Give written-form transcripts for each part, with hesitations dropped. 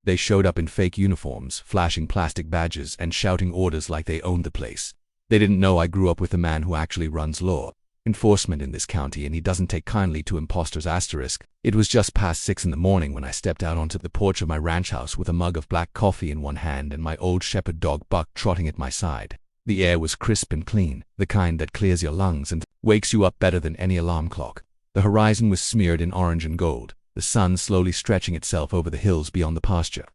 They showed up in fake uniforms, flashing plastic badges and shouting orders like they owned the place. They didn't know I grew up with the man who actually runs law enforcement in this county, and he doesn't take kindly to imposters. It was just past 6 in the morning when I stepped out onto the porch of my ranch house with a mug of black coffee in one hand and my old shepherd dog Buck trotting at my side. The air was crisp and clean, the kind that clears your lungs and wakes you up better than any alarm clock. The horizon was smeared in orange and gold, the sun slowly stretching itself over the hills beyond the pasture.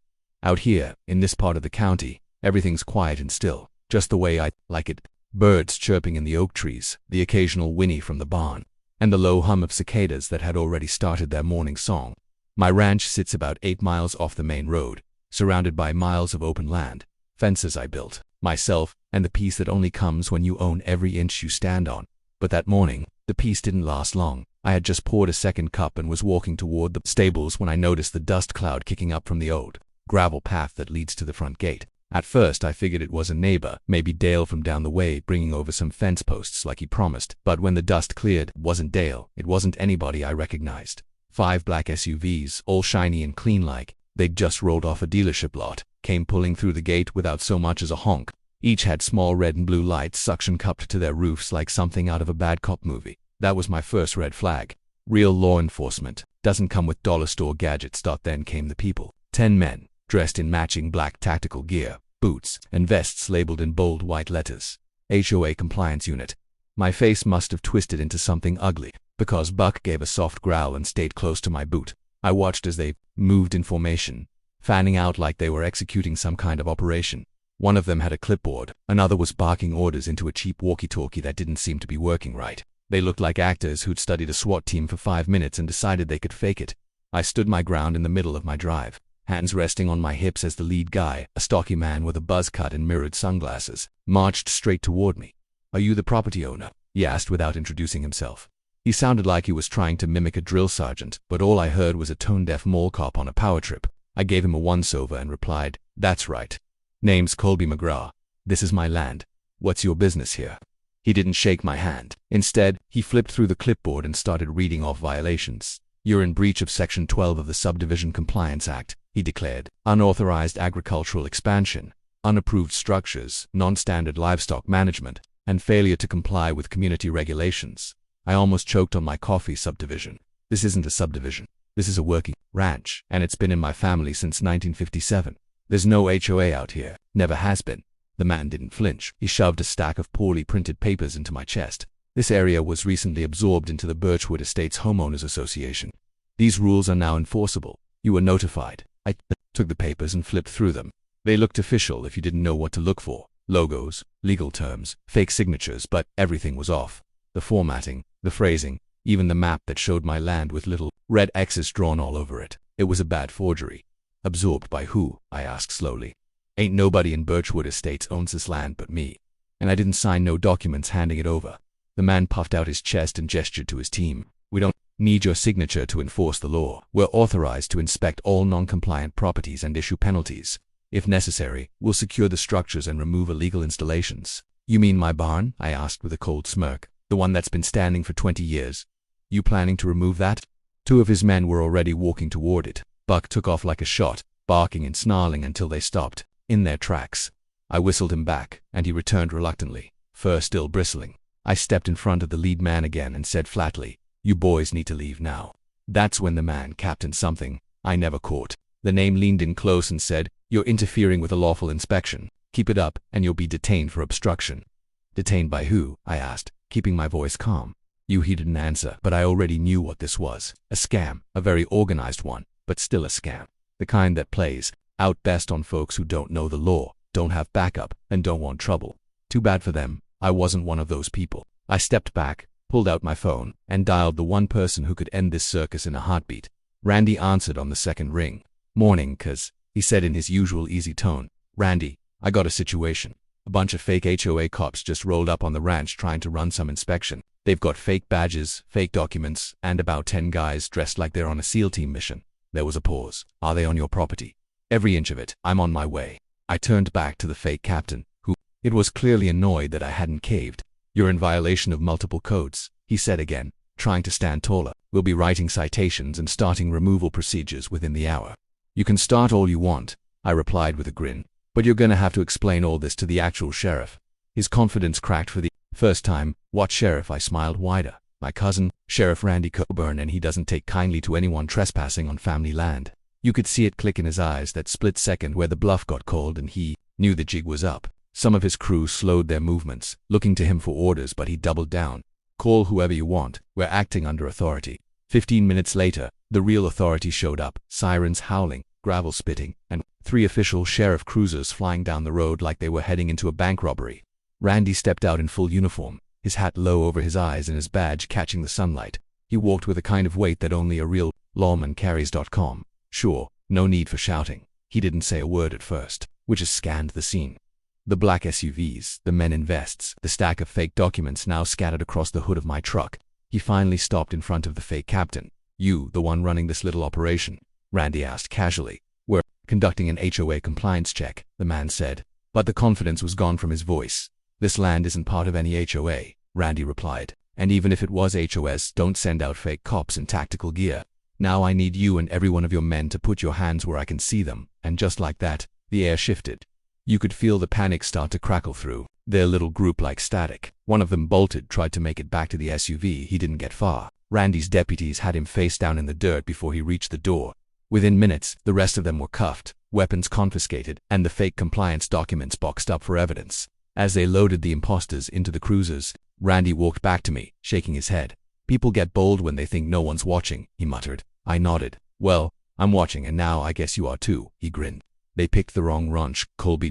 Out here, in this part of the county, everything's quiet and still, just the way I like it. Birds chirping in the oak trees, the occasional whinny from the barn, and the low hum of cicadas that had already started their morning song. My ranch sits about 8 miles off the main road, surrounded by miles of open land, fences I built myself, and the peace that only comes when you own every inch you stand on. But that morning, the peace didn't last long. I had just poured a second cup and was walking toward the stables when I noticed the dust cloud kicking up from the old gravel path that leads to the front gate. At first I figured it was a neighbor, maybe Dale from down the way, bringing over some fence posts like he promised. But when the dust cleared, it wasn't Dale, it wasn't anybody I recognized. 5 black SUVs, all shiny and clean like they'd just rolled off a dealership lot, came pulling through the gate without so much as a honk. Each had small red and blue lights suction cupped to their roofs like something out of a bad cop movie. That was my first red flag. Real law enforcement doesn't come with dollar store gadgets. Then came the people. 10 men, dressed in matching black tactical gear, boots, and vests labeled in bold white letters. HOA Compliance Unit. My face must have twisted into something ugly, because Buck gave a soft growl and stayed close to my boot. I watched as they moved in formation, fanning out like they were executing some kind of operation. One of them had a clipboard, another was barking orders into a cheap walkie-talkie that didn't seem to be working right. They looked like actors who'd studied a SWAT team for 5 minutes and decided they could fake it. I stood my ground in the middle of my drive, hands resting on my hips as the lead guy, a stocky man with a buzz cut and mirrored sunglasses, marched straight toward me. "Are you the property owner?" he asked without introducing himself. He sounded like he was trying to mimic a drill sergeant, but all I heard was a tone-deaf mall cop on a power trip. I gave him a once-over and replied, "That's right. Name's Colby McGraw. This is my land. What's your business here?" He didn't shake my hand. Instead, he flipped through the clipboard and started reading off violations. "You're in breach of Section 12 of the Subdivision Compliance Act," he declared. "Unauthorized agricultural expansion, unapproved structures, non-standard livestock management, and failure to comply with community regulations." I almost choked on my coffee. Subdivision. This isn't a subdivision. This is a working ranch, and it's been in my family since 1957. There's no HOA out here. Never has been. The man didn't flinch. He shoved a stack of poorly printed papers into my chest. "This area was recently absorbed into the Birchwood Estates Homeowners Association. These rules are now enforceable. You were notified." I took the papers and flipped through them. They looked official if you didn't know what to look for. Logos, legal terms, fake signatures, but everything was off. The formatting, the phrasing, even the map that showed my land with little red X's drawn all over it. It was a bad forgery. "Absorbed by who?" I asked slowly. "Ain't nobody in Birchwood Estates owns this land but me. And I didn't sign no documents handing it over." The man puffed out his chest and gestured to his team. "We don't need your signature to enforce the law. We're authorized to inspect all non-compliant properties and issue penalties. If necessary, we'll secure the structures and remove illegal installations." "You mean my barn?" I asked with a cold smirk. "The one that's been standing for 20 years. You planning to remove that?" 2 of his men were already walking toward it. Buck took off like a shot, barking and snarling until they stopped in their tracks. I whistled him back, and he returned reluctantly, fur still bristling. I stepped in front of the lead man again and said flatly, "You boys need to leave now." That's when the man, Captain something, I never caught. The name leaned in close and said, "You're interfering with a lawful inspection. Keep it up, and you'll be detained for obstruction." "Detained by who?" I asked, keeping my voice calm. He didn't answer, but I already knew what this was. A scam, a very organized one, but still a scam. The kind that plays out best on folks who don't know the law, don't have backup, and don't want trouble. Too bad for them, I wasn't one of those people. I stepped back, pulled out my phone, and dialed the one person who could end this circus in a heartbeat. Randy answered on the second ring. "Morning, cuz," he said in his usual easy tone. "Randy, I got a situation. A bunch of fake HOA cops just rolled up on the ranch trying to run some inspection. They've got fake badges, fake documents, and about 10 guys dressed like they're on a SEAL team mission." There was a pause. "Are they on your property?" "Every inch of it. I'm on my way." I turned back to the fake captain, who, it was clearly annoyed that I hadn't caved. "You're in violation of multiple codes," he said again, trying to stand taller. "We'll be writing citations and starting removal procedures within the hour." You can start all you want, I replied with a grin, but you're gonna have to explain all this to the actual sheriff. His confidence cracked for the first time. What sheriff? I smiled wider. My cousin, Sheriff Randy Coburn, and he doesn't take kindly to anyone trespassing on family land. You could see it click in his eyes that split second where the bluff got called, and he knew the jig was up. Some of his crew slowed their movements, looking to him for orders, but he doubled down. Call whoever you want, we're acting under authority. 15 minutes later, the real authority showed up, sirens howling, gravel spitting, and 3 official sheriff cruisers flying down the road like they were heading into a bank robbery. Randy stepped out in full uniform, his hat low over his eyes and his badge catching the sunlight. He walked with a kind of weight that only a real lawman carries. Sure, no need for shouting. He didn't say a word at first. We just scanned the scene. The black SUVs, the men in vests, the stack of fake documents now scattered across the hood of my truck. He finally stopped in front of the fake captain. You, the one running this little operation? Randy asked casually. We're conducting an HOA compliance check, the man said. But the confidence was gone from his voice. This land isn't part of any HOA, Randy replied. And even if it was, HOAs don't send out fake cops in tactical gear. Now I need you and every one of your men to put your hands where I can see them. And just like that, the air shifted. You could feel the panic start to crackle through their little group like static. One of them bolted, tried to make it back to the SUV. He didn't get far. Randy's deputies had him face down in the dirt before he reached the door. Within minutes, the rest of them were cuffed, weapons confiscated, and the fake compliance documents boxed up for evidence. As they loaded the imposters into the cruisers, Randy walked back to me, shaking his head. People get bold when they think no one's watching, he muttered. I nodded. Well, I'm watching, and now I guess you are too, he grinned. They picked the wrong ranch, Colby.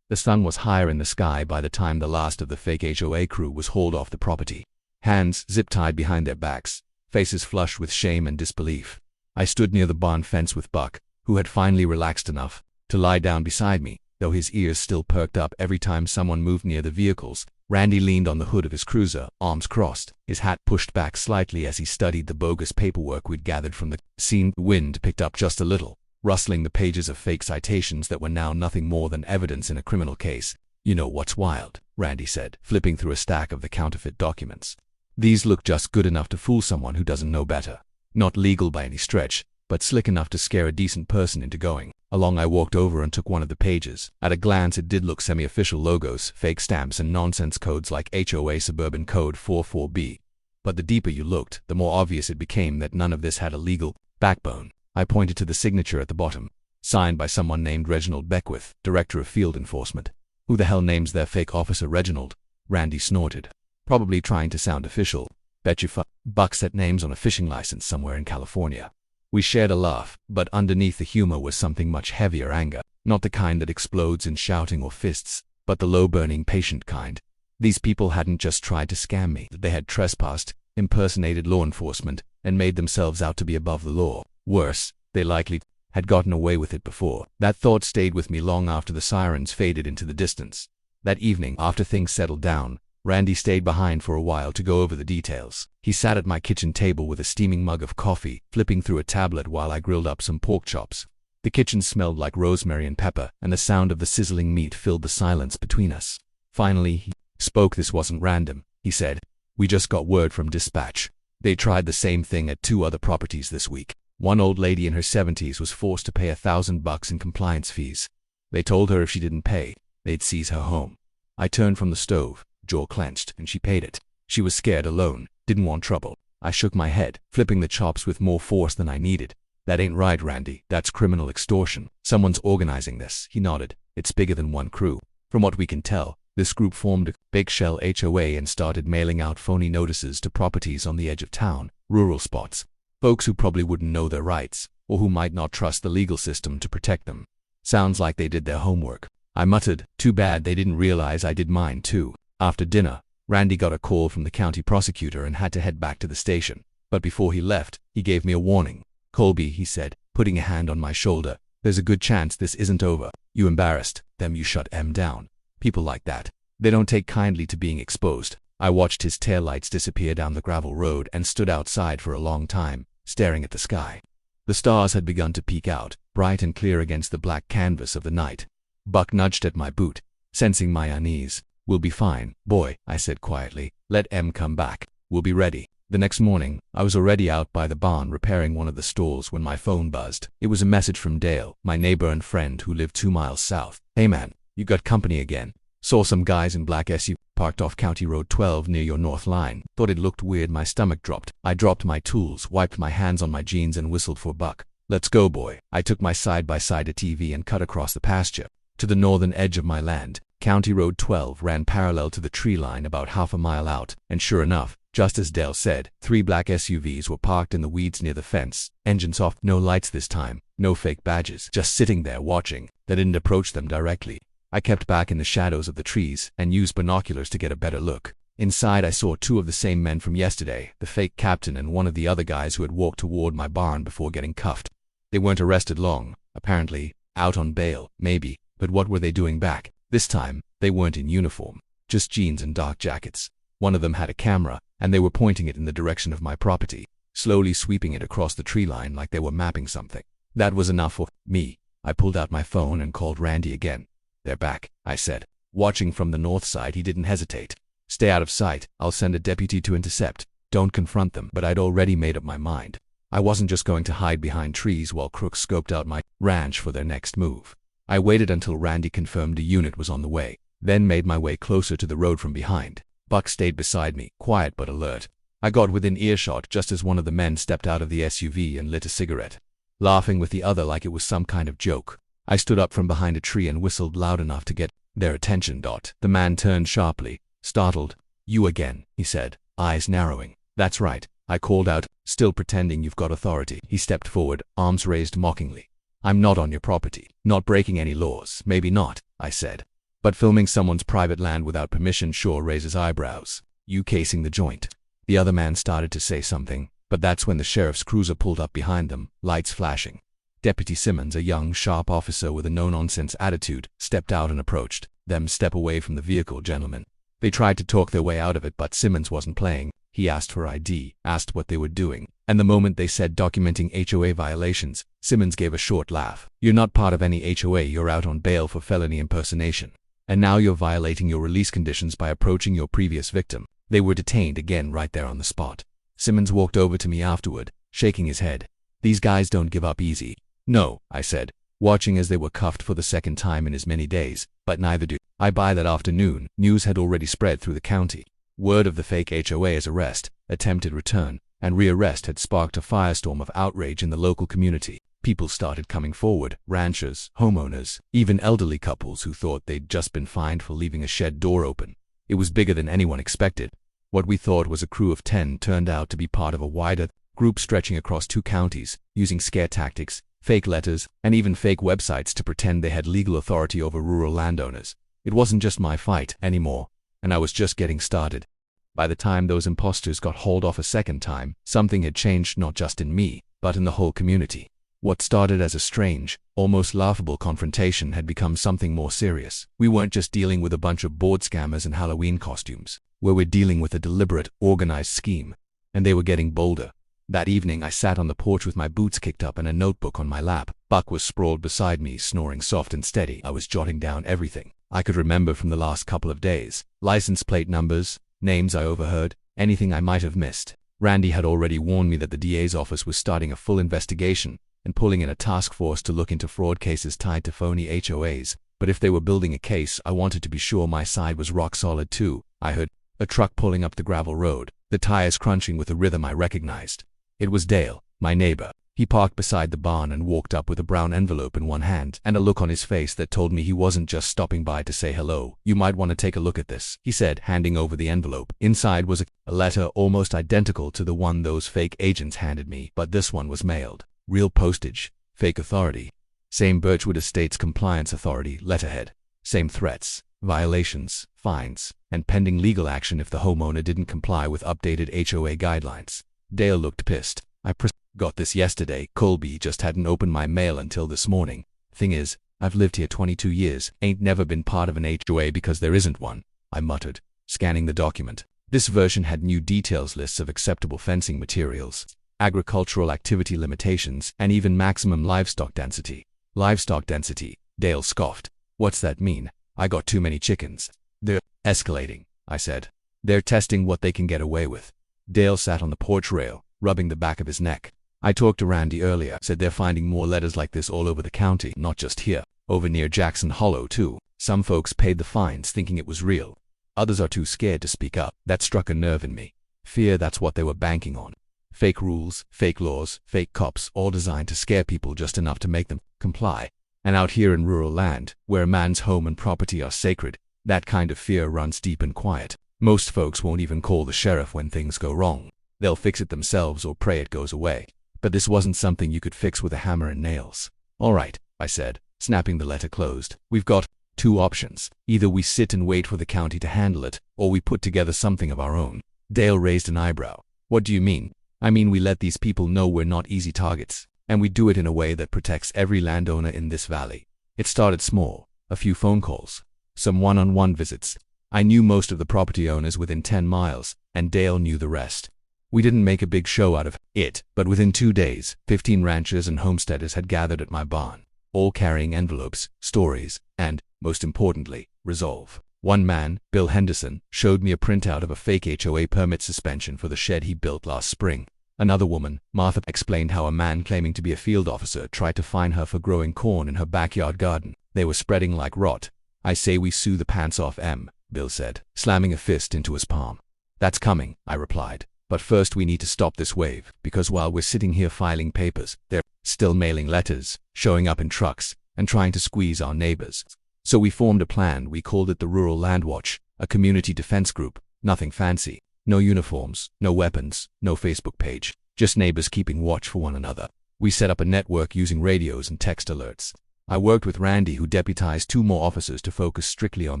The sun was higher in the sky by the time the last of the fake HOA crew was hauled off the property. Hands zip-tied behind their backs, faces flushed with shame and disbelief. I stood near the barn fence with Buck, who had finally relaxed enough to lie down beside me, though his ears still perked up every time someone moved near the vehicles. Randy leaned on the hood of his cruiser, arms crossed, his hat pushed back slightly as he studied the bogus paperwork we'd gathered from the scene. The wind picked up just a little, rustling the pages of fake citations that were now nothing more than evidence in a criminal case. You know what's wild? Randy said, flipping through a stack of the counterfeit documents. These look just good enough to fool someone who doesn't know better. Not legal by any stretch, but slick enough to scare a decent person into going along. I walked over and took one of the pages. At a glance it did look semi-official: logos, fake stamps, and nonsense codes like HOA Suburban Code 44B. But the deeper you looked, the more obvious it became that none of this had a legal backbone. I pointed to the signature at the bottom, signed by someone named Reginald Beckwith, Director of Field Enforcement. Who the hell names their fake officer Reginald? Randy snorted. Probably trying to sound official. Bet you $5 set names on a fishing license somewhere in California. We shared a laugh, but underneath the humor was something much heavier: anger. Not the kind that explodes in shouting or fists, but the low-burning, patient kind. These people hadn't just tried to scam me. They had trespassed, impersonated law enforcement, and made themselves out to be above the law. Worse, they likely had gotten away with it before. That thought stayed with me long after the sirens faded into the distance. That evening, after things settled down, Randy stayed behind for a while to go over the details. He sat at my kitchen table with a steaming mug of coffee, flipping through a tablet while I grilled up some pork chops. The kitchen smelled like rosemary and pepper, and the sound of the sizzling meat filled the silence between us. Finally, he spoke. This wasn't random, he said. We just got word from dispatch. They tried the same thing at 2 other properties this week. One old lady in her 70s was forced to pay $1,000 in compliance fees. They told her if she didn't pay, they'd seize her home. I turned from the stove, jaw clenched, and she paid it. She was scared, alone, didn't want trouble. I shook my head, flipping the chops with more force than I needed. That ain't right, Randy. That's criminal extortion. Someone's organizing this. He nodded. It's bigger than one crew. From what we can tell, this group formed a big shell HOA and started mailing out phony notices to properties on the edge of town, rural spots. Folks who probably wouldn't know their rights, or who might not trust the legal system to protect them. Sounds like they did their homework. I muttered, too bad they didn't realize I did mine too. After dinner, Randy got a call from the county prosecutor and had to head back to the station. But before he left, he gave me a warning. Colby, he said, putting a hand on my shoulder, there's a good chance this isn't over. You embarrassed them, you shut them down. People like that, they don't take kindly to being exposed. I watched his taillights disappear down the gravel road and stood outside for a long time, staring at the sky. The stars had begun to peek out, bright and clear against the black canvas of the night. Buck nudged at my boot, sensing my unease. We'll be fine, boy, I said quietly. Let M come back. We'll be ready. The next morning, I was already out by the barn repairing one of the stalls when my phone buzzed. It was a message from Dale, my neighbor and friend who lived 2 miles south. "Hey man, you got company again. Saw some guys in black SUV parked off County Road 12 near your north line. Thought it looked weird. My stomach dropped. I dropped my tools, wiped my hands on my jeans and whistled for Buck. Let's go, boy." I took my side-by-side ATV and cut across the pasture. To the northern edge of my land, County Road 12 ran parallel to the tree line about half a mile out, and sure enough, just as Dale said, 3 black SUVs were parked in the weeds near the fence, engines off, no lights this time, no fake badges, just sitting there watching. They didn't approach them directly. I kept back in the shadows of the trees and used binoculars to get a better look. Inside I saw 2 of the same men from yesterday, the fake captain and one of the other guys who had walked toward my barn before getting cuffed. They weren't arrested long, apparently, out on bail, maybe, but what were they doing back? This time, they weren't in uniform, just jeans and dark jackets. One of them had a camera, and they were pointing it in the direction of my property, slowly sweeping it across the tree line like they were mapping something. That was enough for me. I pulled out my phone and called Randy again. "They're back," I said. Watching from the north side, he didn't hesitate. "Stay out of sight. I'll send a deputy to intercept. Don't confront them." But I'd already made up my mind. I wasn't just going to hide behind trees while crooks scoped out my ranch for their next move. I waited until Randy confirmed a unit was on the way, then made my way closer to the road from behind. Buck stayed beside me, quiet but alert. I got within earshot just as one of the men stepped out of the SUV and lit a cigarette, laughing with the other like it was some kind of joke. I stood up from behind a tree and whistled loud enough to get their attention. The man turned sharply, startled. "You again," he said, eyes narrowing. "That's right," I called out, still pretending you've got authority. He stepped forward, arms raised mockingly. "I'm not on your property, not breaking any laws." "Maybe not," I said. "But filming someone's private land without permission sure raises eyebrows. You casing the joint." The other man started to say something, but that's when the sheriff's cruiser pulled up behind them, lights flashing. Deputy Simmons, a young, sharp officer with a no-nonsense attitude, stepped out and approached them. "Step away from the vehicle, gentlemen." They tried to talk their way out of it, but Simmons wasn't playing. He asked for ID, asked what they were doing, and the moment they said documenting HOA violations, Simmons gave a short laugh. "You're not part of any HOA, you're out on bail for felony impersonation. And now you're violating your release conditions by approaching your previous victim." They were detained again right there on the spot. Simmons walked over to me afterward, shaking his head. "These guys don't give up easy." "No," I said, watching as they were cuffed for the second time in as many days, "but neither do I." By that afternoon, news had already spread through the county. Word of the fake HOA's arrest, attempted return, and rearrest had sparked a firestorm of outrage in the local community. People started coming forward, ranchers, homeowners, even elderly couples who thought they'd just been fined for leaving a shed door open. It was bigger than anyone expected. What we thought was a crew of 10 turned out to be part of a wider group stretching across 2 counties, using scare tactics, fake letters, and even fake websites to pretend they had legal authority over rural landowners. It wasn't just my fight anymore, and I was just getting started. By the time those imposters got hauled off a second time, something had changed not just in me, but in the whole community. What started as a strange, almost laughable confrontation had become something more serious. We weren't just dealing with a bunch of bored scammers in Halloween costumes. We were dealing with a deliberate, organized scheme, and they were getting bolder. That evening I sat on the porch with my boots kicked up and a notebook on my lap. Buck was sprawled beside me, snoring soft and steady. I was jotting down everything I could remember from the last couple of days. License plate numbers, names I overheard, anything I might have missed. Randy had already warned me that the DA's office was starting a full investigation and pulling in a task force to look into fraud cases tied to phony HOAs. But if they were building a case, I wanted to be sure my side was rock solid too. I heard a truck pulling up the gravel road, the tires crunching with a rhythm I recognized. It was Dale, my neighbor. He parked beside the barn and walked up with a brown envelope in one hand and a look on his face that told me he wasn't just stopping by to say hello. "You might want to take a look at this," he said, handing over the envelope. Inside was a letter almost identical to the one those fake agents handed me, but this one was mailed. Real postage, fake authority. Same Birchwood Estates Compliance Authority letterhead. Same threats, violations, fines, and pending legal action if the homeowner didn't comply with updated HOA guidelines. Dale looked pissed. "I got this yesterday. Colby just hadn't opened my mail until this morning. Thing is, I've lived here 22 years, ain't never been part of an HOA because there isn't one," I muttered, scanning the document. This version had new details lists of acceptable fencing materials, agricultural activity limitations, and even maximum livestock density. "Livestock density," Dale scoffed. "What's that mean? I got too many chickens." "They're escalating," I said. "They're testing what they can get away with. Dale sat on the porch rail, rubbing the back of his neck. I talked to Randy earlier, said they're finding more letters like this all over the county, not just here. Over near Jackson Hollow, too. Some folks paid the fines thinking it was real. Others are too scared to speak up. That struck a nerve in me. Fear, that's what they were banking on. Fake rules, fake laws, fake cops, all designed to scare people just enough to make them comply. And out here in rural land, where a man's home and property are sacred, that kind of fear runs deep and quiet. Most folks won't even call the sheriff when things go wrong. They'll fix it themselves or pray it goes away. But this wasn't something you could fix with a hammer and nails. All right, I said, snapping the letter closed. We've got two options. Either we sit and wait for the county to handle it, or we put together something of our own. Dale raised an eyebrow. What do you mean? I mean we let these people know we're not easy targets, and we do it in a way that protects every landowner in this valley. It started small, a few phone calls, some one-on-one visits. I knew most of the property owners within 10 miles, and Dale knew the rest. We didn't make a big show out of it, but within 2 days, 15 ranchers and homesteaders had gathered at my barn, all carrying envelopes, stories, and, most importantly, resolve. One man, Bill Henderson, showed me a printout of a fake HOA permit suspension for the shed he built last spring. Another woman, Martha, explained how a man claiming to be a field officer tried to fine her for growing corn in her backyard garden. They were spreading like rot. I say we sue the pants off M, Bill said, slamming a fist into his palm. That's coming, I replied. But first we need to stop this wave, because while we're sitting here filing papers, they're still mailing letters, showing up in trucks, and trying to squeeze our neighbors. So we formed a plan. We called it the Rural Land Watch, a community defense group. Nothing fancy. No uniforms, no weapons, no Facebook page. Just neighbors keeping watch for one another. We set up a network using radios and text alerts. I worked with Randy, who deputized 2 more officers to focus strictly on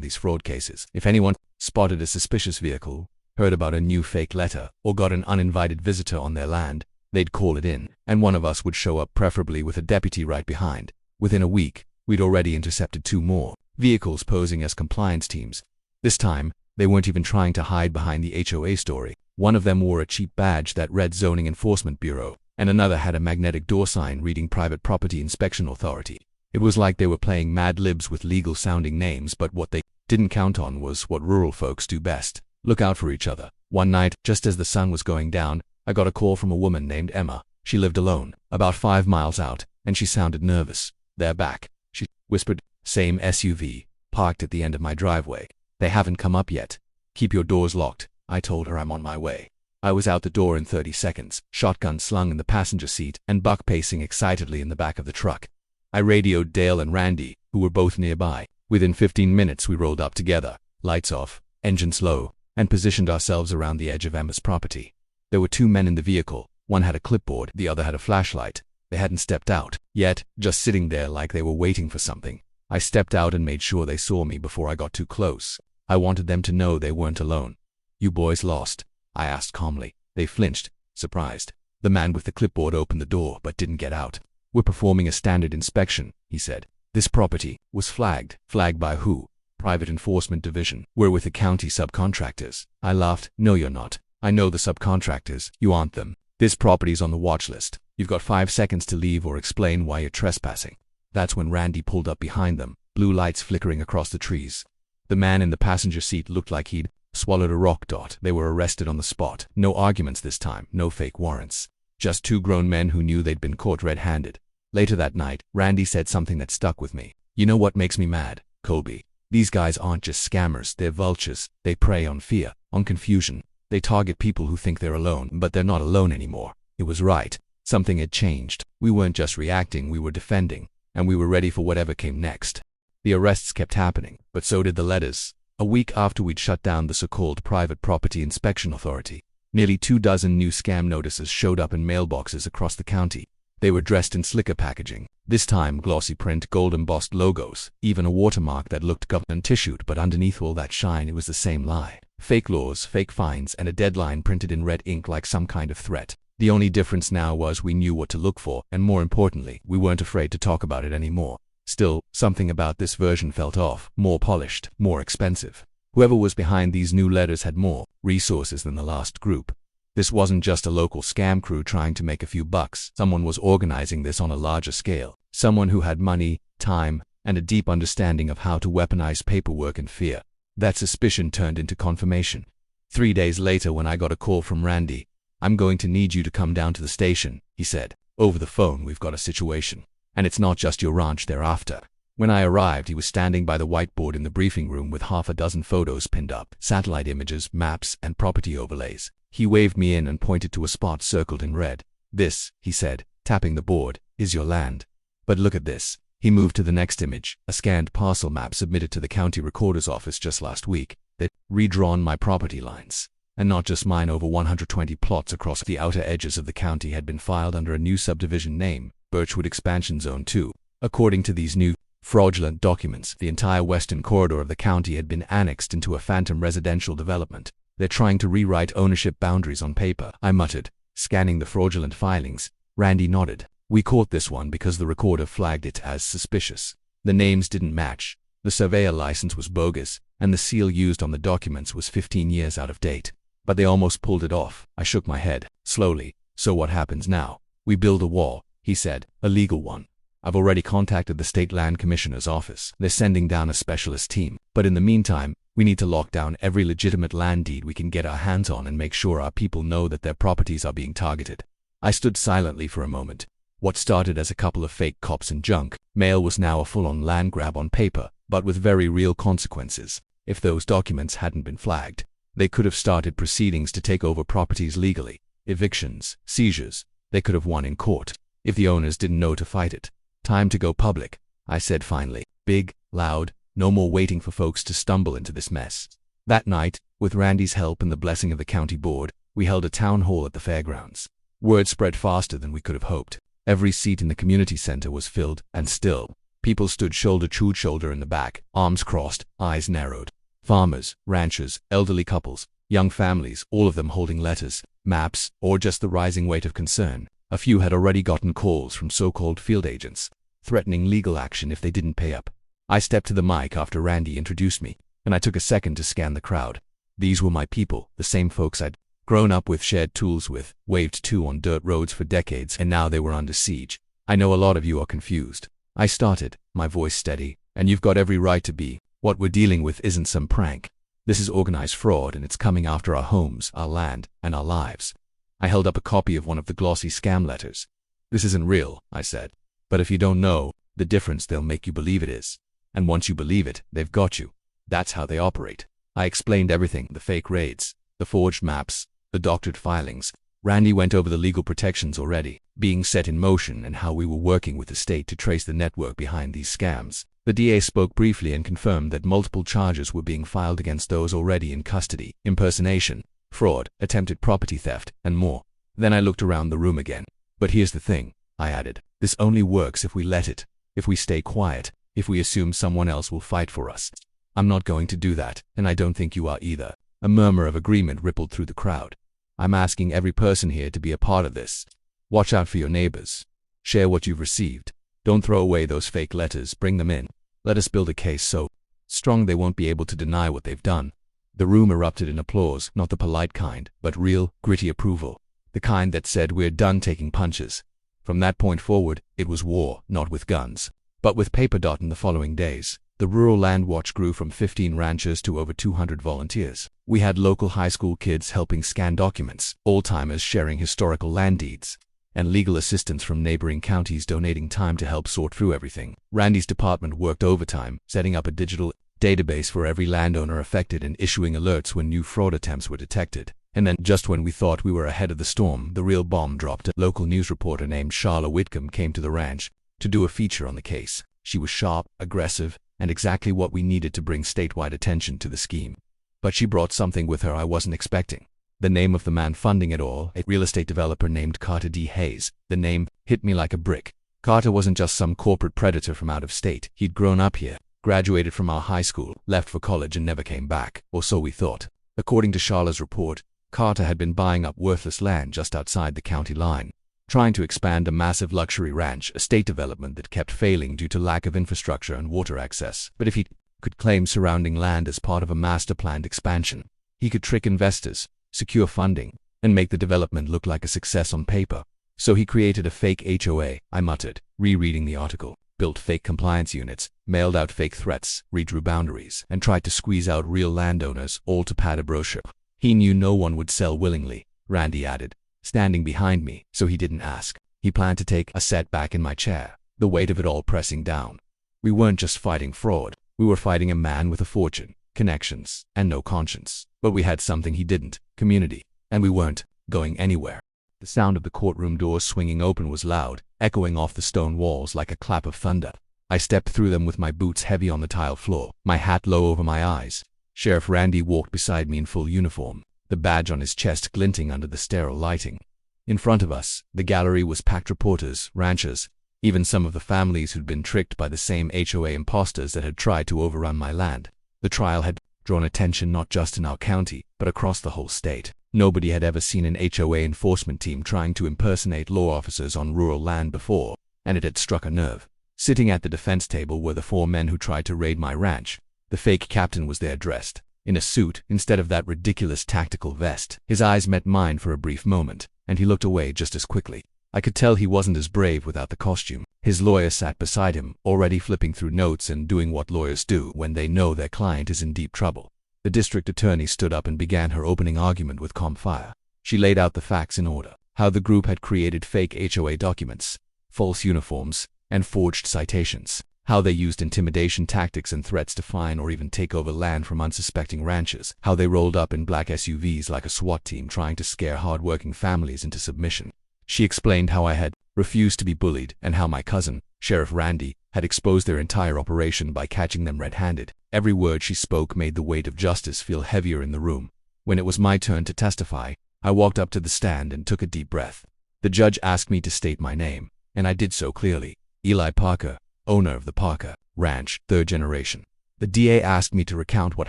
these fraud cases. If anyone spotted a suspicious vehicle, heard about a new fake letter, or got an uninvited visitor on their land, they'd call it in, and one of us would show up, preferably with a deputy right behind. Within a week, we'd already intercepted 2 more vehicles posing as compliance teams. This time, they weren't even trying to hide behind the HOA story. One of them wore a cheap badge that read Zoning Enforcement Bureau, and another had a magnetic door sign reading Private Property Inspection Authority. It was like they were playing Mad Libs with legal-sounding names, but what they didn't count on was what rural folks do best. Look out for each other. One night, just as the sun was going down, I got a call from a woman named Emma. She lived alone, about 5 miles out, and she sounded nervous. They're back, she whispered. Same SUV, parked at the end of my driveway. They haven't come up yet. Keep your doors locked. I told her I'm on my way. I was out the door in 30 seconds, shotgun slung in the passenger seat, and Buck pacing excitedly in the back of the truck. I radioed Dale and Randy, who were both nearby. Within 15 minutes we rolled up together, lights off, engines low, and positioned ourselves around the edge of Emma's property. There were 2 men in the vehicle. One had a clipboard, the other had a flashlight. They hadn't stepped out yet, just sitting there like they were waiting for something. I stepped out and made sure they saw me before I got too close. I wanted them to know they weren't alone. You boys lost? I asked calmly. They flinched, surprised. The man with the clipboard opened the door but didn't get out. We're performing a standard inspection, he said. This property was flagged. Flagged by who? Private Enforcement Division. We're with the county subcontractors. I laughed. No, you're not. I know the subcontractors. You aren't them. This property's on the watch list. You've got 5 seconds to leave or explain why you're trespassing. That's when Randy pulled up behind them, blue lights flickering across the trees. The man in the passenger seat looked like he'd swallowed a rock. They were arrested on the spot. No arguments this time, no fake warrants. Just 2 grown men who knew they'd been caught red-handed. Later that night, Randy said something that stuck with me. You know what makes me mad, Colby? These guys aren't just scammers, they're vultures. They prey on fear, on confusion. They target people who think they're alone, but they're not alone anymore. It was right. Something had changed. We weren't just reacting, we were defending. And we were ready for whatever came next. The arrests kept happening, but so did the letters. A week after we'd shut down the so-called Private Property Inspection Authority, nearly 24 new scam notices showed up in mailboxes across the county. They were dressed in slicker packaging, this time glossy print, gold embossed logos, even a watermark that looked government-issued, but underneath all that shine it was the same lie. Fake laws, fake fines, and a deadline printed in red ink like some kind of threat. The only difference now was we knew what to look for, and more importantly, we weren't afraid to talk about it anymore. Still, something about this version felt off, more polished, more expensive. Whoever was behind these new letters had more resources than the last group. This wasn't just a local scam crew trying to make a few bucks. Someone was organizing this on a larger scale. Someone who had money, time, and a deep understanding of how to weaponize paperwork and fear. That suspicion turned into confirmation. 3 days later, when I got a call from Randy, "I'm going to need you to come down to the station," he said. "Over the phone, we've got a situation. And it's not just your ranch they're after." When I arrived, he was standing by the whiteboard in the briefing room with half a dozen photos pinned up, satellite images, maps, and property overlays. He waved me in and pointed to a spot circled in red. "This," he said, tapping the board, "is your land. But look at this." He moved to the next image, a scanned parcel map submitted to the county recorder's office just last week. They'd redrawn my property lines. And not just mine. Over 120 plots across the outer edges of the county had been filed under a new subdivision name, Birchwood Expansion Zone 2. According to these new, fraudulent documents, the entire western corridor of the county had been annexed into a phantom residential development. "They're trying to rewrite ownership boundaries on paper," I muttered, scanning the fraudulent filings. Randy nodded. "We caught this one because the recorder flagged it as suspicious. The names didn't match, the surveyor license was bogus, and the seal used on the documents was 15 years out of date. But they almost pulled it off." I shook my head, slowly. "So what happens now?" "We build a wall," he said, "a legal one. I've already contacted the state land commissioner's office. They're sending down a specialist team. But in the meantime, we need to lock down every legitimate land deed we can get our hands on and make sure our people know that their properties are being targeted." I stood silently for a moment. What started as a couple of fake cops and junk mail was now a full-on land grab on paper, but with very real consequences. If those documents hadn't been flagged, they could have started proceedings to take over properties legally. Evictions, seizures. They could have won in court if the owners didn't know to fight it. "Time to go public," I said finally. Big, loud, no more waiting for folks to stumble into this mess. That night, with Randy's help and the blessing of the county board, we held a town hall at the fairgrounds. Word spread faster than we could have hoped. Every seat in the community center was filled, and still, people stood shoulder to shoulder in the back, arms crossed, eyes narrowed. Farmers, ranchers, elderly couples, young families, all of them holding letters, maps, or just the rising weight of concern. A few had already gotten calls from so-called field agents, threatening legal action if they didn't pay up. I stepped to the mic after Randy introduced me, and I took a second to scan the crowd. These were my people, the same folks I'd grown up with, shared tools with, waved to on dirt roads for decades, and now they were under siege. "I know a lot of you are confused," I started, my voice steady, "and you've got every right to be. What we're dealing with isn't some prank. This is organized fraud, and it's coming after our homes, our land, and our lives." I held up a copy of one of the glossy scam letters. "This isn't real," I said. "But if you don't know the difference, they'll make you believe it is. And once you believe it, they've got you. That's how they operate." I explained everything, the fake raids, the forged maps, the doctored filings. Randy went over the legal protections already being set in motion and how we were working with the state to trace the network behind these scams. The DA spoke briefly and confirmed that multiple charges were being filed against those already in custody: impersonation, fraud, attempted property theft, and more. Then I looked around the room again. "But here's the thing," I added. "This only works if we let it, if we stay quiet, if we assume someone else will fight for us. I'm not going to do that, and I don't think you are either." A murmur of agreement rippled through the crowd. "I'm asking every person here to be a part of this. Watch out for your neighbors. Share what you've received. Don't throw away those fake letters, bring them in. Let us build a case so strong they won't be able to deny what they've done." The room erupted in applause, not the polite kind, but real, gritty approval. The kind that said we're done taking punches. From that point forward, it was war, not with guns, but with paper. In the following days, the Rural Land Watch grew from 15 ranchers to over 200 volunteers. We had local high school kids helping scan documents, old-timers sharing historical land deeds, and legal assistants from neighboring counties donating time to help sort through everything. Randy's department worked overtime, setting up a digital database for every landowner affected and issuing alerts when new fraud attempts were detected. And then, just when we thought we were ahead of the storm, the real bomb dropped. A local news reporter named Charla Whitcomb came to the ranch to do a feature on the case. She was sharp, aggressive, and exactly what we needed to bring statewide attention to the scheme. But she brought something with her I wasn't expecting. The name of the man funding it all, a real estate developer named Carter D. Hayes. The name hit me like a brick. Carter wasn't just some corporate predator from out of state. He'd grown up here, graduated from our high school, left for college and never came back, or so we thought. According to Charla's report, Carter had been buying up worthless land just outside the county line, trying to expand a massive luxury ranch estate development that kept failing due to lack of infrastructure and water access. But if he could claim surrounding land as part of a master-planned expansion, he could trick investors, secure funding, and make the development look like a success on paper. So he created a fake HOA, I muttered, rereading the article, built fake compliance units, mailed out fake threats, redrew boundaries, and tried to squeeze out real landowners, all to pad a brochure. He knew no one would sell willingly, Randy added, standing behind me, so he didn't ask. He planned to take a setback in my chair, the weight of it all pressing down. We weren't just fighting fraud. We were fighting a man with a fortune, connections, and no conscience. But we had something he didn't: community. And we weren't going anywhere. The sound of the courtroom doors swinging open was loud, echoing off the stone walls like a clap of thunder. I stepped through them with my boots heavy on the tile floor, my hat low over my eyes. Sheriff Randy walked beside me in full uniform, the badge on his chest glinting under the sterile lighting. In front of us, the gallery was packed: reporters, ranchers, even some of the families who'd been tricked by the same HOA imposters that had tried to overrun my land. The trial had drawn attention not just in our county, but across the whole state. Nobody had ever seen an HOA enforcement team trying to impersonate law officers on rural land before, and it had struck a nerve. Sitting at the defense table were the 4 men who tried to raid my ranch. The fake captain was there, dressed in a suit instead of that ridiculous tactical vest. His eyes met mine for a brief moment, and he looked away just as quickly. I could tell he wasn't as brave without the costume. His lawyer sat beside him, already flipping through notes and doing what lawyers do when they know their client is in deep trouble. The district attorney stood up and began her opening argument with calm fire. She laid out the facts in order: how the group had created fake HOA documents, false uniforms, and forged citations; how they used intimidation tactics and threats to fine or even take over land from unsuspecting ranchers; how they rolled up in black SUVs like a SWAT team trying to scare hard-working families into submission. She explained how I had refused to be bullied, and how my cousin, Sheriff Randy, had exposed their entire operation by catching them red-handed. Every word she spoke made the weight of justice feel heavier in the room. When it was my turn to testify, I walked up to the stand and took a deep breath. The judge asked me to state my name, and I did so clearly: Eli Parker, owner of the Parker Ranch, 3rd generation. The DA asked me to recount what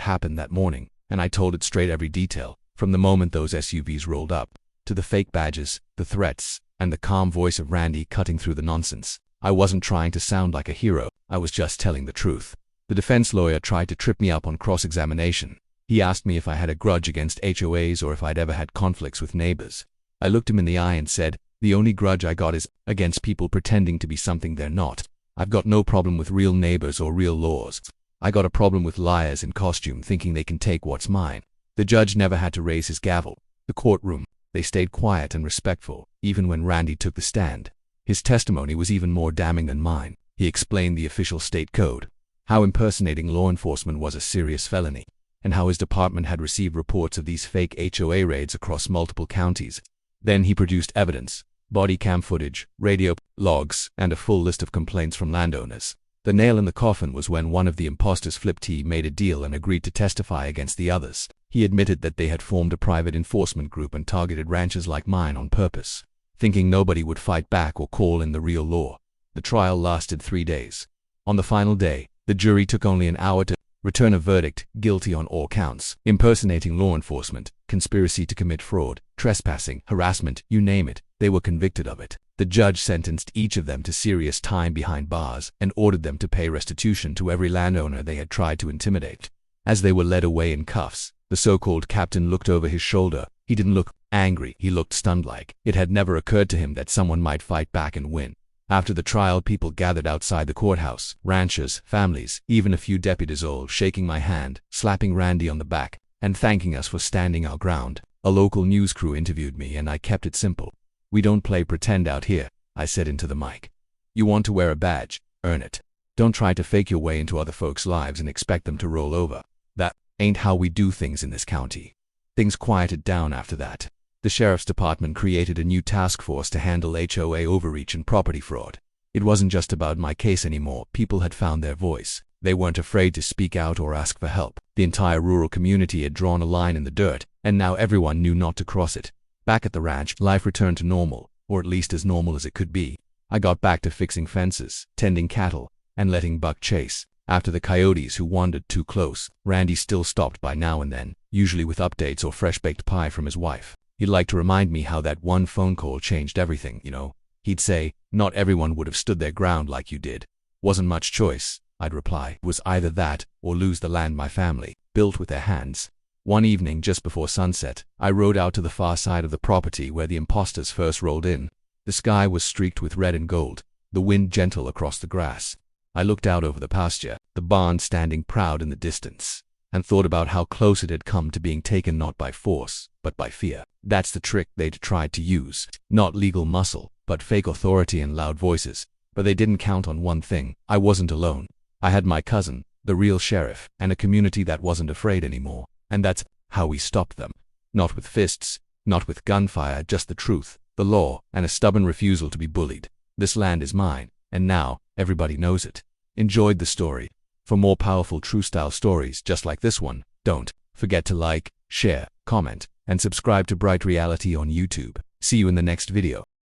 happened that morning, and I told it straight, every detail, from the moment those SUVs rolled up, to the fake badges, the threats, and the calm voice of Randy cutting through the nonsense. I wasn't trying to sound like a hero, I was just telling the truth. The defense lawyer tried to trip me up on cross-examination. He asked me if I had a grudge against HOAs or if I'd ever had conflicts with neighbors. I looked him in the eye and said, "The only grudge I got is against people pretending to be something they're not. I've got no problem with real neighbors or real laws. I got a problem with liars in costume thinking they can take what's mine." The judge never had to raise his gavel. The courtroom, they stayed quiet and respectful, even when Randy took the stand. His testimony was even more damning than mine. He explained the official state code, how impersonating law enforcement was a serious felony, and how his department had received reports of these fake HOA raids across multiple counties. Then he produced evidence: body cam footage, radio logs, and a full list of complaints from landowners. The nail in the coffin was when one of the imposters flipped. He made a deal and agreed to testify against the others. He admitted that they had formed a private enforcement group and targeted ranchers like mine on purpose, thinking nobody would fight back or call in the real law. The trial lasted 3 days. On the final day, the jury took only an hour to return a verdict: guilty on all counts: impersonating law enforcement, conspiracy to commit fraud, trespassing, harassment, you name it. They were convicted of it. The judge sentenced each of them to serious time behind bars and ordered them to pay restitution to every landowner they had tried to intimidate. As they were led away in cuffs, the so-called captain looked over his shoulder. He didn't look angry, he looked stunned, like it had never occurred to him that someone might fight back and win. After the trial, people gathered outside the courthouse: ranchers, families, even a few deputies, all shaking my hand, slapping Randy on the back, and thanking us for standing our ground. A local news crew interviewed me, and I kept it simple. "We don't play pretend out here," I said into the mic. "You want to wear a badge? Earn it. Don't try to fake your way into other folks' lives and expect them to roll over. That ain't how we do things in this county." Things quieted down after that. The sheriff's department created a new task force to handle HOA overreach and property fraud. It wasn't just about my case anymore. People had found their voice. They weren't afraid to speak out or ask for help. The entire rural community had drawn a line in the dirt, and now everyone knew not to cross it. Back at the ranch, life returned to normal, or at least as normal as it could be. I got back to fixing fences, tending cattle, and letting buck chase after the coyotes who wandered too close. Randy still stopped by now and then, usually with updates or fresh-baked pie from his wife. He'd like to remind me how that one phone call changed everything, you know. He'd say, "Not everyone would have stood their ground like you did." "Wasn't much choice," I'd reply. "It was either that or lose the land my family built with their hands." One evening just before sunset, I rode out to the far side of the property where the imposters first rolled in. The sky was streaked with red and gold, the wind gentle across the grass. I looked out over the pasture, the barn standing proud in the distance. and thought about how close it had come to being taken not by force, but by fear. That's the trick they'd tried to use. Not legal muscle, but fake authority and loud voices. But they didn't count on one thing. I wasn't alone. I had my cousin, the real sheriff, and a community that wasn't afraid anymore. And that's how we stopped them. Not with fists, not with gunfire, just the truth, the law, and a stubborn refusal to be bullied. This land is mine, and now everybody knows it. Enjoyed the story? For more powerful true-style stories just like this one, don't forget to like, share, comment, and subscribe to Bright Reality on YouTube. See you in the next video.